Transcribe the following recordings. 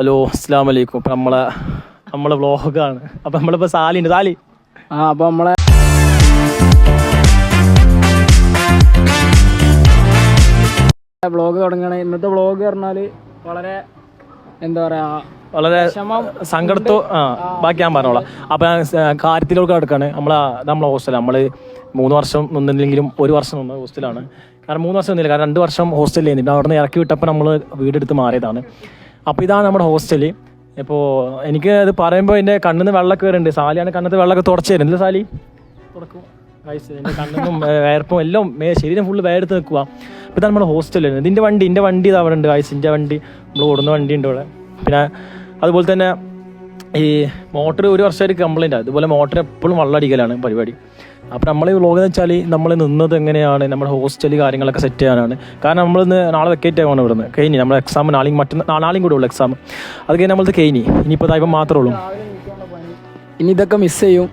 Hello അസ്സലാമു അലൈക്കും. അപ്പം നമ്മളെ വ്ളോഗാണ്. അപ്പം നമ്മളിപ്പോൾ സാലിയുണ്ട്. സാലി അപ്പോൾ നമ്മളെ വ്ളോഗ് തുടങ്ങുകയാണ്. ഇന്നത്തെ വ്ളോഗ് പറഞ്ഞാൽ വളരെ എന്താ പറയുക, വളരെ സങ്കടത്തോ ബാക്കി ഞാൻ പറഞ്ഞോളാം. അപ്പം കാര്യത്തിലൊക്കെ കിടക്കാണ്. നമ്മളെ ഹോസ്റ്റൽ നമ്മൾ 3 വർഷം നിന്നില്ലെങ്കിലും 1 വർഷം നിന്ന് ഹോസ്റ്റലാണ്. കാരണം 3 വർഷം നിന്നില്ല, കാരണം 2 വർഷം ഹോസ്റ്റലിൽ ചെയ്യുന്നുണ്ട്. അവിടെ നിന്ന് ഇറക്കി വിട്ടപ്പോൾ നമ്മൾ വീടെടുത്ത് മാറിയതാണ്. അപ്പോൾ ഇതാണ് നമ്മുടെ ഹോസ്റ്റൽ. ഇപ്പോൾ എനിക്ക് അത് പറയുമ്പോൾ എൻ്റെ കണ്ണിൽ നിന്ന് വെള്ളമൊക്കെ വരുന്നുണ്ട്. സാലിയാണ് കണ്ണത്ത് വെള്ളമൊക്കെ തുടച്ച് തരുന്നില്ല. സാലി തുടക്കും എൻ്റെ കണ്ണിനും വേർപ്പും എല്ലാം ശരീരം ഫുള്ള് വേർത്ത് നിൽക്കുക. അപ്പോൾ ഇതാണ് നമ്മുടെ ഹോസ്റ്റലിൽ. എൻ്റെ വണ്ടി ഇത് അവിടെ ഉണ്ട്. എൻ്റെ വണ്ടി നമ്മൾ ഓടുന്ന വണ്ടി ഉണ്ട് ഇവിടെ. പിന്നെ അതുപോലെ തന്നെ ഈ മോട്ടർ 1 വർഷമായിട്ട് കംപ്ലൈൻറ്റ് ആണ്. അതുപോലെ മോട്ടർ എപ്പോഴും വെള്ളം അടിക്കലാണ് പരിപാടി. അപ്പോൾ നമ്മൾ ഈ വ്ളോഗ് എന്ന് വെച്ചാൽ നമ്മൾ നിന്നത് എങ്ങനെയാണ്, നമ്മുടെ ഹോസ്റ്റൽ കാര്യങ്ങളൊക്കെ സെറ്റ് ചെയ്യാനാണ്. കാരണം നമ്മളിന്ന് നാളെ വെക്കേറ്റ് ആവുകയാണ് ഇവിടുന്ന്. കഴിഞ്ഞ് നമ്മുടെ എക്സാം നാളെയും കൂടെ ഉള്ളു എക്സാം. അത് കഴിഞ്ഞ് നമ്മളത് കഴിഞ്ഞ് ഇനിയിപ്പോൾ ഇപ്പം മാത്രമേ ഉള്ളൂ. ഇനി ഇതൊക്കെ മിസ് ചെയ്യും.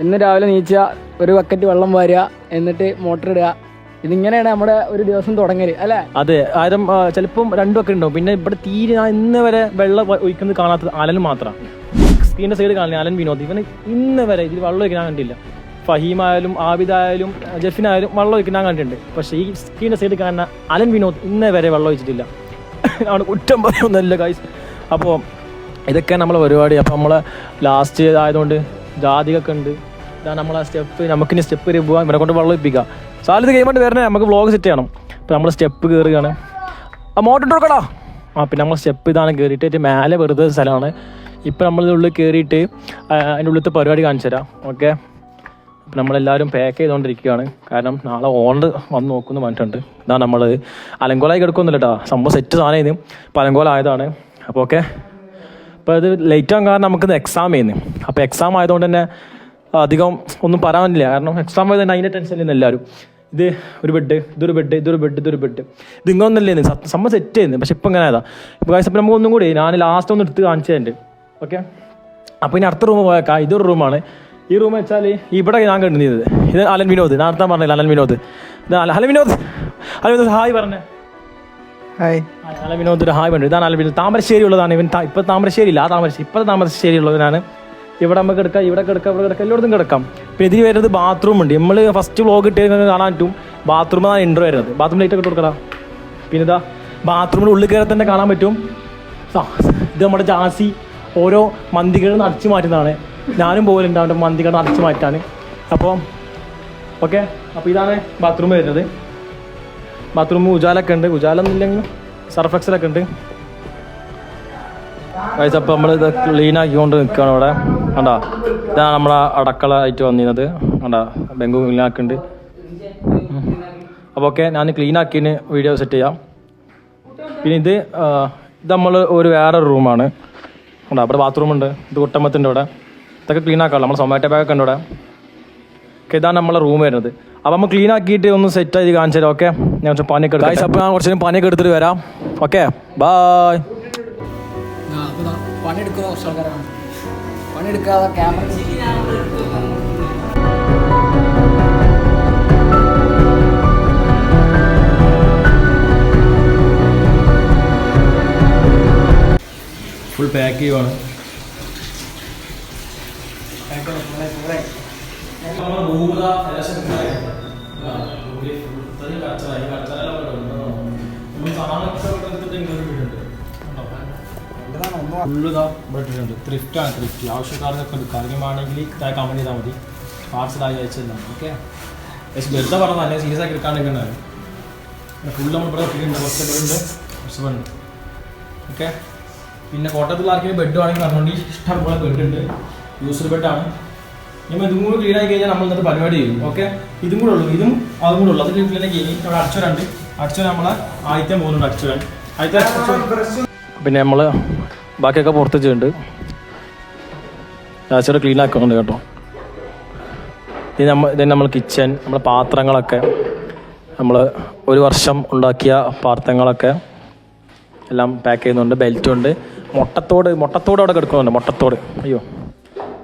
ഇന്ന് രാവിലെ നീച്ച ഒരു ബക്കറ്റ് വെള്ളം വാരുക, എന്നിട്ട് മോട്ടർ ഇടുക. ഇതിങ്ങനെയാണ് നമ്മുടെ ഒരു ദിവസം തുടങ്ങല് അല്ലേ? അതെ, ആരും ചിലപ്പം 2 ഒക്കെ ഉണ്ടാവും. പിന്നെ ഇവിടെ തീരെ ഇന്ന് വരെ വെള്ളം ഒഴിക്കുന്നത് കാണാത്തത് അലൻ മാത്രമാണ്. സ്ക്രീനിൻ്റെ സൈഡ് കാണില്ല അലൻ വിനോദ്. ഇവന് ഇന്ന് വരെ ഇതിൽ വെള്ളം ഒഴിക്കാൻ കണ്ടില്ല. ഫഹീമായാലും ആബിദായാലും ജഫിനായാലും വെള്ളം ഒഴിക്കാൻ കണ്ടിട്ടുണ്ട്. പക്ഷേ ഈ സ്ക്രീനിൻ്റെ സൈഡ് കാണുന്ന അലൻ വിനോദ് ഇന്ന് വരെ വെള്ളം ഒഴിച്ചിട്ടില്ല. അവിടെ കുറ്റം പറയുന്നല്ല ഗൈസ്. അപ്പോൾ ഇതൊക്കെ നമ്മളെ പരിപാടി. അപ്പോൾ നമ്മളെ ലാസ്റ്റ് ആയതുകൊണ്ട് ജാതികൊക്കെ ഉണ്ട്. ഇതാണ് നമ്മളെ സ്റ്റെപ്പ്. നമുക്കിനി സ്റ്റെപ്പ് കയറി പോകാൻ ഇവരെ കൊണ്ട് വെള്ളം ഒഴിപ്പിക്കാം. സാലിത് കഴിയുമ്പോൾ വരണേ, നമുക്ക് വ്ളോഗ് സെറ്റ് ചെയ്യണം. അപ്പോൾ നമ്മൾ സ്റ്റെപ്പ് കയറുകയാണ്. മോട്ടർ കൊടുക്കടാ. പിന്നെ നമ്മൾ സ്റ്റെപ്പ് ഇതാണ് കയറിയിട്ട് മേലെ വെറുതെ സ്ഥലമാണ്. ഇപ്പം നമ്മളുള്ളിൽ കയറിയിട്ട് അതിൻ്റെ ഉള്ളിലത്തെ പരിപാടി കാണിച്ചു തരാം. ഓക്കെ, അപ്പം നമ്മളെല്ലാവരും പാക്ക് ചെയ്തുകൊണ്ടിരിക്കുകയാണ്. കാരണം നാളെ ഓണർ വന്ന് നോക്കുമെന്ന് പറഞ്ഞിട്ടുണ്ട്. ഇതാണ് നമ്മൾ അലങ്കോലായി കിടക്കുന്നില്ല കേട്ടോ. സംഭവം സെറ്റ് സാധനം ചെയ്യുന്നു. ഇപ്പം അലങ്കോലായതാണ്. അപ്പോൾ ഓക്കെ, അപ്പോൾ ഇത് ലേറ്റ് ആകാൻ കാരണം നമുക്കിത് എക്സാം ചെയ്യുന്നു. അപ്പോൾ എക്സാം ആയതുകൊണ്ട് തന്നെ അധികം ഒന്നും പറയാനില്ല. കാരണം എക്സാം ആയത് തന്നെ അതിൻ്റെ ടെൻഷനിൽ എല്ലാവരും ഇത് ഒരു ബെഡ്, ഇതൊരു ബെഡ് ഇത് ഇങ്ങനൊന്നല്ലേ സംഭവം സെറ്റ് ചെയ്യുന്നത്. പക്ഷെ ഇപ്പം ഇങ്ങനെ ആയതാണ്. ഇപ്പോൾ കാഴ്ചപ്പം നമുക്ക് ഒന്നും കൂടി ഞാൻ ലാസ്റ്റ് ഒന്ന് എടുത്ത് കാണിച്ചു തരുന്നുണ്ട്. ഓക്കെ, അപ്പോൾ ഇനി അടുത്ത റൂം പോയേക്കാം. ഇതൊരു റൂമാണ്. ഈ റൂം വെച്ചാൽ ഇവിടെ ഞാൻ കണ്ടുന്നത് ഇത് അലൻ വിനോദ്. നേരത്തെ പറഞ്ഞില്ല അലൻ വിനോദ്. ഇത് അലൻ വിനോദ് ഹായ് പറഞ്ഞേ. ഹായ് അലൻ വിനോദ് ഒരു ഹായ് പറഞ്ഞു. ഇതാണ് അലൻ വിനോദ്. താമരശ്ശേരി ഉള്ളതാണ് ഇവൻ. ഇപ്പം താമരശ്ശേരി ഇല്ല, ഇപ്പോഴത്തെ താമരശ്ശേരി ഉള്ളവനാണ്. ഇവിടെ നമുക്ക് കിടക്കാം, ഇവിടെ കിടക്കാം, എല്ലായിടത്തും കിടക്കാം. പിന്നെ ഇതിൽ വരുന്നത് ബാത്റൂം ഉണ്ട്. നമ്മൾ ഫസ്റ്റ് വ്ളോഗ് ഇട്ട് കാണാൻ പറ്റും. ബാത്റൂമാണ് ഇൻട്രോ വരുന്നത്. ബാത്റൂം ലൈറ്റ് ഒക്കെ ഇട്ട് കൊടുക്കണം. പിന്നെ ഇതാ ബാത്റൂമിൻ്റെ ഉള്ളിൽ കയറി തന്നെ കാണാൻ പറ്റും. ഇത് നമ്മുടെ ജാസി ഓരോ മന്തികളിൽ നിന്ന് അടിച്ചു മാറ്റുന്നതാണ്. ഞാനും പോലുണ്ട് അവൻ്റെ മന്തികളിൽ അടിച്ചു മാറ്റാൻ. അപ്പോൾ ഓക്കെ, അപ്പോൾ ഇതാണ് ബാത്റൂം വരുന്നത്. ബാത്റൂം ഉജാലൊക്കെ ഉണ്ട്. ഉജാല ഒന്നുമില്ലെങ്കിൽ സർഫെക്സലൊക്കെ ഉണ്ട്. കഴിച്ച അപ്പോൾ നമ്മൾ ഇത് ക്ലീൻ ആക്കിക്കൊണ്ട് നിൽക്കുകയാണ് ഇവിടെ. കണ്ടാ, ഇതാണ് നമ്മളെ അടക്കള ആയിട്ട് വന്നിരുന്നത്. കണ്ടാ, ബെങ്കു ക്ലീൻ ആക്കുന്നുണ്ട്. അപ്പോൾ ഓക്കെ, ഞാൻ ക്ലീൻ ആക്കിയതിന് വീഡിയോ സെറ്റ് ചെയ്യാം. പിന്നെ ഇത് നമ്മൾ ഒരു വേറൊരു റൂമാണ്. കണ്ടാ, അവിടെ ബാത്റൂമുണ്ട്. ഇത് കുട്ടമ്പത്തിൻ്റെ ഇവിടെ. ഇതൊക്കെ ക്ലീൻ ആക്കാമല്ലോ. നമ്മൾ സൊമാറ്റോ ബാഗൊക്കെ ഉണ്ട് ഇവിടെ. ഓക്കെ, ഇതാണ് നമ്മളെ റൂം വരുന്നത്. അപ്പോൾ നമ്മൾ ക്ലീൻ ആക്കിയിട്ട് ഒന്ന് സെറ്റ് ആയി കാണിച്ചു തരാം. ഓക്കെ, ഞാൻ കുറച്ച് പണിയൊക്കെ എടുക്കാം. അപ്പോൾ ഞാൻ കുറച്ച് പണിയൊക്കെ എടുത്തിട്ട് വരാം. Okay, bye. പണിയെടുക്കുന്ന കുറച്ച് ആൾക്കാരാണ്. പണിയെടുക്കാതെ ക്യാമറ ഫുൾ പാക്ക് ചെയ്യുവാണ്. ത്രിഫ്റ്റാണ്. ആവശ്യക്കാരനൊക്കെ ഉണ്ട്. കാര്യമാണെങ്കിൽ കമന്റ് ചെയ്താൽ മതി. പാർസലായി അയച്ചെല്ലാം. ഓക്കെ, വെറുതെ പറഞ്ഞാൽ തന്നെ സീരിയസ് ആക്കി എടുക്കാനൊക്കെ ഉണ്ടാവും. ഫുൾ നമ്മൾ ഇവിടെ ഇട്ടിട്ടുണ്ട്. കുറച്ചുണ്ട്. ഓക്കെ, പിന്നെ കോട്ടയത്തുള്ള ആർക്കെങ്കിലും ബെഡ് വേണമെങ്കിൽ പറഞ്ഞുകൊണ്ട് ഇഷ്ടം പോലെ ബെഡുണ്ട്. യൂസർ ബെഡാണ്. നമ്മൾ ഇതും കൂടി ക്ലീൻ ആയി കഴിഞ്ഞാൽ നമ്മൾ ഇന്നത്തെ പരിപാടി ചെയ്യും. ഓക്കെ, ഇതും കൂടെ ഉള്ളൂ. ഇതും അതും കൂടെ ഉള്ളൂ. അത് ക്ലീൻ ആക്കി കഴിഞ്ഞ് അവിടെ അടിച്ചവരുണ്ട്. അടിച്ചവർ നമ്മളെ ആദ്യത്തെ പോകുന്നുണ്ട്. അടിച്ചവൻ പിന്നെ നമ്മൾ ബാക്കിയൊക്കെ പുറത്ത് ചെയ്യുന്നുണ്ട്. രാശിയുടെ ക്ലീൻ ആക്കുന്നുണ്ട് കേട്ടോ. ഇത് നമ്മൾ കിച്ചൺ, നമ്മളെ പാത്രങ്ങളൊക്കെ നമ്മൾ 1 വർഷം ഉണ്ടാക്കിയ പാത്രങ്ങളൊക്കെ എല്ലാം പാക്ക് ചെയ്യുന്നുണ്ട്. ബെൽറ്റുണ്ട്. മുട്ടത്തോട് അവിടെ കിടക്കുന്നുണ്ട്. മുട്ടത്തോട് അയ്യോ.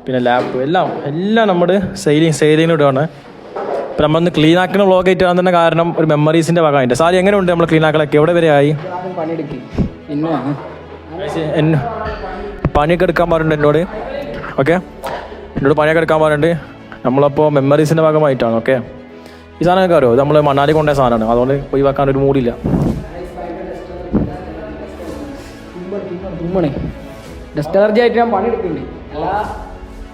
പിന്നെ ലാപ്പ് എല്ലാം നമ്മുടെ സെയിലിങ്ങിലൂടെയാണ്. ഇപ്പം നമ്മളൊന്ന് ക്ലീൻ ആക്കുന്ന വ്ളോഗ് ആയിട്ട് തന്നെ. കാരണം ഒരു മെമ്മറീസിൻ്റെ ഭാഗമായിട്ട്. സാരി എങ്ങനെയുണ്ട് നമ്മൾ ക്ലീൻ ആക്കലൊക്കെ? എവിടെ വരെ ആയി? പണിയെടുക്കി. പിന്നെ പണിയൊക്കെ എടുക്കാൻ പറഞ്ഞിട്ടുണ്ട് എന്നോട്. ഓക്കെ, എന്നോട് പണിയൊക്കെ എടുക്കാൻ പറഞ്ഞിട്ടുണ്ട്. നമ്മളപ്പോൾ മെമ്മറീസിൻ്റെ ഭാഗമായിട്ടാണ്. ഓക്കെ, ഈ സാധനമൊക്കെ അറിയോ, ഇത് നമ്മൾ മണ്ണാലി കൊണ്ടുപോയ സാധനമാണ്, അതുകൊണ്ട് ഒഴിവാക്കാൻ ഒരു മൂടില്ല. ഡസ്റ്റ് അലർജി ആയിട്ട് ഞാൻ പണി എടുക്കുന്നുണ്ട്, അല്ല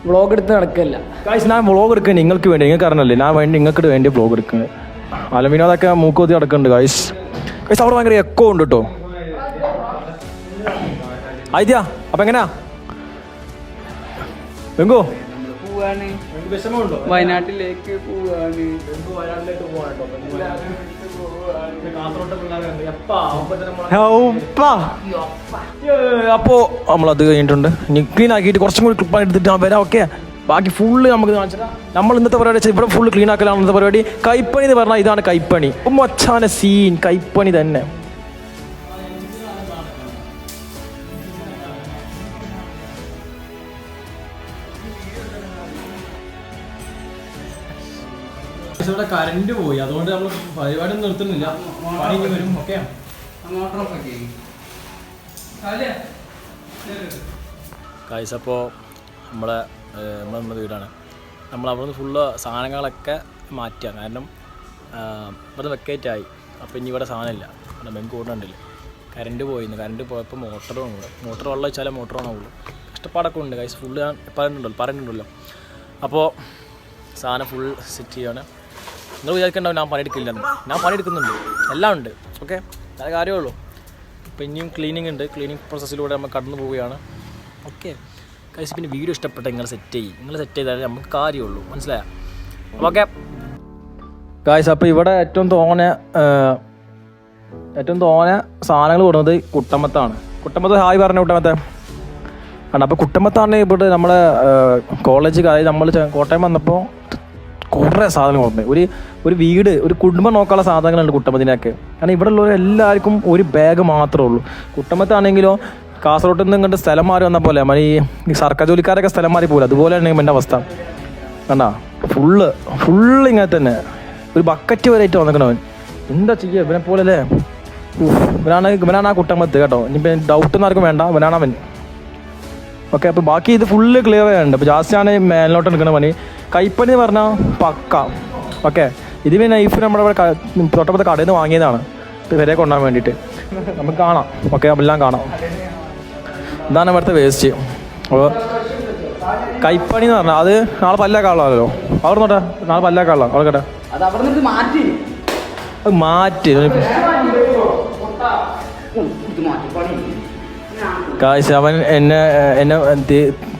വ്ളോഗ് എടുത്ത് നടക്കില്ല. ഗൈസ്, ഞാൻ വ്ളോഗ് എടുക്കുന്നത് നിങ്ങൾക്ക് വേണ്ടി, നിങ്ങൾക്ക് അറിഞ്ഞല്ലേ, ഞാൻ വേണ്ടി നിങ്ങൾക്ക് വേണ്ടി വ്ളോഗ് എടുക്കുന്നത്. അലമീനോതൊക്കെ മൂക്കൊത്തി നടക്കുന്നുണ്ട്. ഗൈസ് അവിടെ ഭയങ്കര എക്കോ ഉണ്ട് കേട്ടോ. ആയിദ്യ, അപ്പം എങ്ങനെയാ വെങ്കോ? വയനാട്ടിലേക്ക് പോവാണ്. അപ്പോ നമ്മളത് കഴിഞ്ഞിട്ടുണ്ട്. ഇനി ക്ലീൻ ആക്കിയിട്ട് കുറച്ചും കൂടി ക്ലിപ്പാണ് എടുത്തിട്ട് ഞാൻ വരാം. ഓക്കെ, ബാക്കി ഫുള്ള് നമുക്ക് കാണിച്ചാൽ നമ്മൾ ഇന്നത്തെ പരിപാടി വെച്ചാൽ ഇവിടെ ഫുള്ള് ക്ലീൻ ആക്കലാണ് ഇന്നത്തെ പരിപാടി. കൈപ്പണി എന്ന് പറഞ്ഞാൽ ഇതാണ് കൈപ്പണി. മച്ചാന സീൻ കൈപ്പണി തന്നെ. ഇവിടെ കറണ്ട് പോയി, അതുകൊണ്ട് നമ്മൾ പരിപാടി ഒന്നും നിർത്തുന്നില്ല, പണി വരും. ഓക്കെ, ഗൈസ് അപ്പോൾ നമ്മളെ വീടാണ്. നമ്മൾ അവിടെ നിന്ന് ഫുള്ള് സാധനങ്ങളൊക്കെ മാറ്റുക, കാരണം ഇവിടെ വെക്കേറ്റ് ആയി. അപ്പോൾ ഇനി ഇവിടെ സാധനമില്ല, അവിടെ ബെങ്ക് കൂടുന്നുണ്ടല്ലോ. കറണ്ട് പോയിന്ന്, കറണ്ട് പോയപ്പോൾ മോട്ടർ വെള്ളം വെച്ചാലേ മോട്ടർ ഓണാവുള്ളൂ. കഷ്ടപ്പാടൊക്കെ ഉണ്ട് ഗൈസ്, ഫുള്ള് ഞാൻ പറയുന്നുണ്ടല്ലോ. അപ്പോൾ സാധനം ഫുൾ സെറ്റ് ചെയ്യാണ്. നിങ്ങൾ വിചാരിക്കണ്ടാവും ഞാൻ പണിയെടുക്കില്ലെന്ന്, ഞാൻ പണിയെടുക്കുന്നുണ്ട്, എല്ലാം ഉണ്ട്. ഓക്കെ, നല്ല കാര്യമുള്ളൂ. അപ്പോൾ ഇനിയും ക്ലീനിങ് ഉണ്ട്, ക്ലീനിങ് പ്രോസസ്സിലൂടെ നമ്മൾ കടന്നു പോവുകയാണ്. ഓക്കെ ഗൈസ്, പിന്നെ വീഡിയോ ഇഷ്ടപ്പെട്ട നിങ്ങൾ സെറ്റ് ചെയ്താലേ നമുക്ക് കാര്യമുള്ളൂ, മനസ്സിലായോ? ഓക്കെ ഗൈസ്, അപ്പോൾ ഇവിടെ ഏറ്റവും തോനെ സാധനങ്ങൾ കൊടുക്കുന്നത് കുട്ടമ്മത്താണ്. കുട്ടമ്മത്ത് ഹായ് പറഞ്ഞ കുട്ടമ്മത്തെ ആണ്. അപ്പോൾ കുട്ടമ്മത്താണ് ഇവിടെ നമ്മുടെ കോളേജ് കാര്യം. നമ്മൾ കോട്ടയം വന്നപ്പോൾ കുറേ സാധനങ്ങൾ കൊടുക്കുന്നത്, ഒരു വീട്, ഒരു കുടുംബം നോക്കാനുള്ള സാധനങ്ങളുണ്ട് കുട്ടമ്മത്തിനൊക്കെ. കാരണം ഇവിടെ ഉള്ളവർ എല്ലാവർക്കും ഒരു ബാഗ് മാത്രമേ ഉള്ളൂ. കുട്ടമ്മത്താണെങ്കിലോ കാസർഗോഡ് നിന്ന് ഇങ്ങോട്ട് സ്ഥലം മാറി വന്ന പോലെ, ഈ സർക്കാർ ജോലിക്കാരൊക്കെ സ്ഥലം മാറി പോലും, അതുപോലെയാണ് എൻ്റെ അവസ്ഥ. കണ്ടാ, ഫുള്ള് ഇങ്ങനെ തന്നെ, ഒരു ബക്കറ്റ് വരെ ആയിട്ട് വന്നിക്കണവൻ. എന്താ ചെയ്യുക ഇവനെ പോലെ അല്ലേ? ഇവനാണ് ആ കുട്ടമ്മത്ത് കേട്ടോ. ഇനിയിപ്പോൾ ഡൗട്ടൊന്നും ആർക്കും വേണ്ട, ഇവനാണ് അവൻ. ഓക്കെ, അപ്പോൾ ബാക്കി ഇത് ഫുള്ള് ക്ലിയർ ചെയ്യാനുണ്ട്. അപ്പോൾ ജാസ്തിയാണ് മേലോട്ട് എടുക്കുന്ന പണി. കൈപ്പണി എന്ന് പറഞ്ഞാൽ പക്ക. ഓക്കെ, ഇത് പിന്നെ നൈഫ് നമ്മുടെ ഇവിടെ തൊട്ടപ്പുറത്തെ കടയിൽ നിന്ന് വാങ്ങിയതാണ്, വരെ കൊണ്ടുപോകാൻ വേണ്ടിയിട്ട്. നമുക്ക് കാണാം. ഓക്കെ, എല്ലാം കാണാം. ഇതാണ് ഇവിടുത്തെ വേസ്റ്റ്. അപ്പോൾ കൈപ്പണി എന്ന് പറഞ്ഞാൽ അത് നാളെ പല്ലാക്കാളല്ലോ. അവിടെ നോട്ടെ, നാളെ പല്ലാക്കാളോ അവിടെ കേട്ടെ, അത് മാറ്റി കാശ്. അവൻ എന്നെ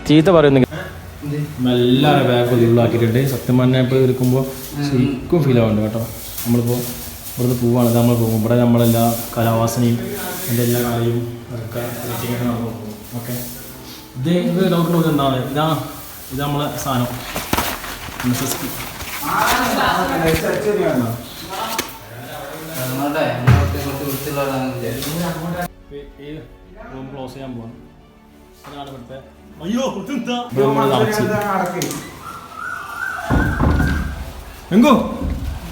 ചീത്ത പറയുന്നെങ്കിൽ എല്ലാവരുടെ ബാഗ് ഉള്ളാക്കിയിട്ടുണ്ട്. സത്യം പറഞ്ഞാൽ ഇപ്പോൾ എടുക്കുമ്പോൾ ശരിക്കും ഫീൽ ആവുന്നുണ്ട് കേട്ടോ. നമ്മളിപ്പോൾ ഇവിടുന്ന് പോവുകയാണ്, നമ്മൾ പോകും. ഇവിടെ നമ്മളെല്ലാ കലാവാസനയും എൻ്റെ എല്ലാ കാര്യവും ഒക്കെ നടന്നു പോകും. ഓക്കെ, ഇത് ഡൗട്ട് എന്താണ്, ഇത് നമ്മളെ സാധനം ഈ റൂം ക്ലോസ് ചെയ്യാൻ പോകാം. അതാണ് ഇവിടുത്തെ. അയ്യോ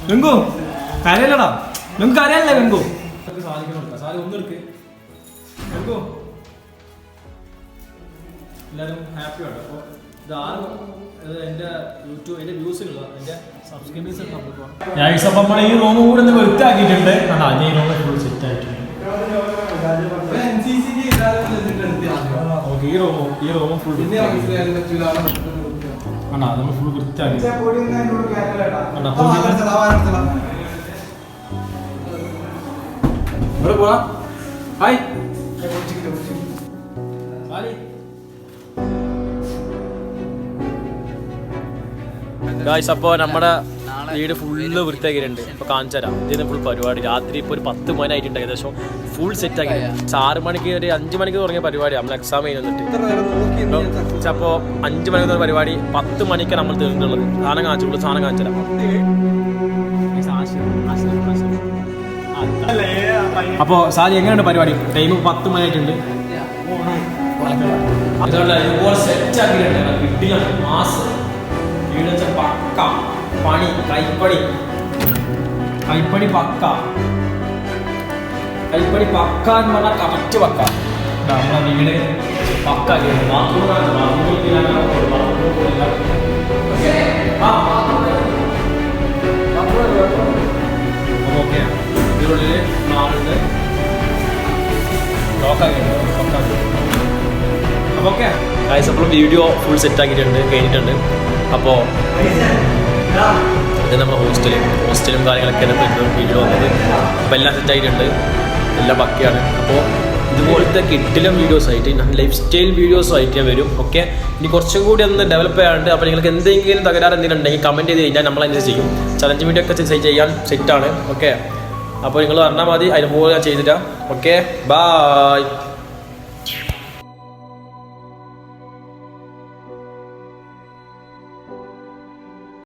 വെങ്കോ കരയല്ലടാ, നിങ്ങൾക്ക് കരയല്ലേ വെങ്കോ? സാരി ഒന്നെടുക്ക് വെങ്കോ. എല്ലാവരും ഹാപ്പിയാണ്. അപ്പോൾ ഇതാരും എൻ്റെ യൂട്യൂബ്, എൻ്റെ വ്യൂസിലുള്ള എൻ്റെ സബ്സ്ക്രൈബേഴ്സ് അപ്പം നമ്മൾ ഈ റൂം കൂടെ ഒന്ന് വൃത്തിയാക്കിയിട്ടുണ്ട്. കണ്ടാ, ഈ റൂം ഫുൾ സെറ്റ് ആയിട്ടുണ്ട്. ഓക്കെ, ഈ റൂം ഫുൾ ആണോ, നമ്മൾ ഫുൾ വൃത്തിയാക്കി. ഇവിടെ പോവാ. ഹായ് ഗായ്സ്, അപ്പോൾ നമ്മുടെ വീട് ഫുള്ള് വൃത്തിയാക്കിയിട്ടുണ്ട്. ഇപ്പോൾ കാണിച്ചു തരാം. ഇതിന് ഫുൾ പരിപാടി. രാത്രി ഇപ്പോൾ ഒരു 10 മണി ആയിട്ടുണ്ട് ഏകദേശം. ഫുൾ സെറ്റ് ആക്കി. 6 മണിക്ക് ഒരു 5 മണിക്ക് തുടങ്ങിയ പരിപാടി. നമ്മൾ എക്സാം കഴിഞ്ഞിട്ട് അപ്പോൾ 5 മണിക്ക് പരിപാടി 10 മണിക്ക് നമ്മൾ തീർന്നിട്ടുള്ളത്. സാധനം കാണിച്ചു തരാം. അപ്പോൾ സാരി എങ്ങനെയുണ്ട് പരിപാടി? ടൈം 10 മണി ആയിട്ടുണ്ട്. അതുപോലെ സെറ്റ് ആക്കിയിട്ടുണ്ട്. കിട്ടിയാണ് മാസം വീട് പക്ക പണി. കൈപ്പണി പക്ക എന്ന് പറഞ്ഞാൽ കറക്റ്റ് പക്ക. നമ്മളെ വീട് പക്കാക്കി ഓക്കെ ഇതിനുള്ളിൽ മാറുണ്ട് അപ്പോൾ ഓക്കെ ഗൈസ് അപ്പോൾ വീഡിയോ ഫുൾ സെറ്റ് ആക്കിയിട്ടുണ്ട് കഴിഞ്ഞിട്ടുണ്ട്. അപ്പോൾ ഇത് നമ്മുടെ ഹോസ്റ്റലും കാര്യങ്ങളൊക്കെ വീഡിയോ വന്നത്. അപ്പോൾ എല്ലാം സെറ്റ് ആയിട്ടുണ്ട്, എല്ലാം പക്കയാണ്. അപ്പോൾ ഇതുപോലത്തെ കിട്ടിലും വീഡിയോസ് ആയിട്ട് ലൈഫ് സ്റ്റൈൽ വീഡിയോസ് ആയിട്ട് ഞാൻ വരും. ഓക്കെ, ഇനി കുറച്ചും കൂടി ഒന്ന് ഡെവലപ്പ് ചെയ്യാറുണ്ട്. അപ്പോൾ നിങ്ങൾക്ക് എന്തെങ്കിലും തകരാറ് എന്തെങ്കിലും ഉണ്ടെങ്കിൽ കമൻറ്റ് ചെയ്ത് കഴിഞ്ഞാൽ നമ്മളതിന് ചെയ്യും. ചലഞ്ച് വീഡിയോ ഒക്കെ ചെയ്യാൻ സെറ്റാണ്. ഓക്കെ, അപ്പോൾ നിങ്ങൾ പറഞ്ഞാൽ മതി, അതുപോലെ ഞാൻ ചെയ്തിട്ടാ. Okay, by.